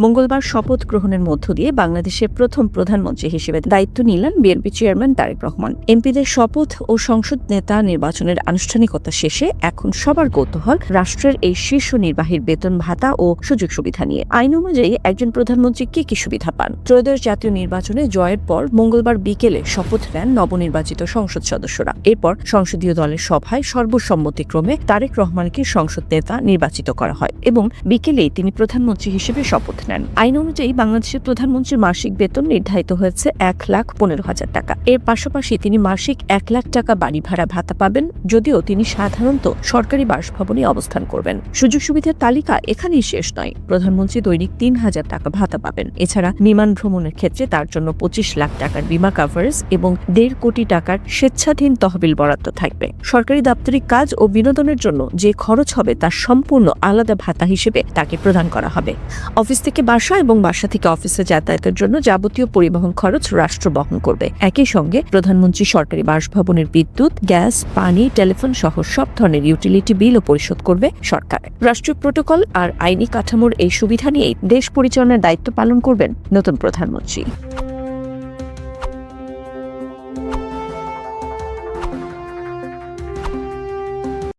মঙ্গলবার শপথ গ্রহণের মধ্য দিয়ে বাংলাদেশের প্রথম প্রধানমন্ত্রী হিসেবে দায়িত্ব নিলেন বিএনপি চেয়ারম্যান তারেক রহমান। এমপিদের শপথ ও সংসদ নেতা নির্বাচনের আনুষ্ঠানিকতা শেষে এখন সবার কৌতূহল রাষ্ট্রের এই শীর্ষ নির্বাহীর বেতন ভাতা ও সুযোগ সুবিধা নিয়ে। আইন অনুযায়ী একজন প্রধানমন্ত্রী কি সুবিধা পান? ত্রয়োদশ জাতীয় নির্বাচনে জয়ের পর মঙ্গলবার বিকেলে শপথ নেন নবনির্বাচিত সংসদ সদস্যরা। এরপর সংসদীয় দলের সভায় সর্বসম্মতিক্রমে তারেক রহমানকে সংসদ নেতা নির্বাচিত করা হয় এবং বিকেলেই তিনি প্রধানমন্ত্রী হিসেবে শপথ নেন। আইন অনুযায়ী বাংলাদেশের প্রধানমন্ত্রীর মাসিক বেতন নির্ধারিত হয়েছে 1,15,000 টাকা। এর পাশাপাশি তিনি মাসিক 1 লাখ টাকা বাড়ি ভাড়া ভাতা পাবেন, যদিও তিনি সাধারণত সরকারি বাসভবনে অবস্থান করবেন। সুযোগ সুবিধার তালিকা এখানেই শেষ নয়। প্রধানমন্ত্রী দৈনিক 3,000 টাকা ভাতা পাবেন। এছাড়া বিমান ভ্রমণের ক্ষেত্রে তার জন্য 25 লাখ টাকার বীমা কভারেজ এবং 1.5 কোটি টাকার স্বেচ্ছাধীন তহবিল বরাদ্দ থাকবে। সরকারি দাপ্তরিক কাজ ও বিনোদনের জন্য যে খরচ হবে তার সম্পূর্ণ আলাদা ভাতা হিসেবে তাকে প্রদান করা হবে। অফিস থেকে বাসা এবং বাসা থেকে অফিসে যাতায়াতের জন্য যাবতীয় পরিবহন খরচ রাষ্ট্র বহন করবে। একই সঙ্গে প্রধানমন্ত্রী সরকারি বাসভবনের বিদ্যুৎ, গ্যাস, পানি, টেলিফোন সহ সব ধরনের ইউটিলিটি বিলও পরিশোধ করবে সরকার। রাষ্ট্রীয় প্রোটোকল আর আইনি কাঠামোর এই সুবিধা নিয়েই দেশ পরিচালনার দায়িত্ব পালন করবেন নতুন প্রধানমন্ত্রী।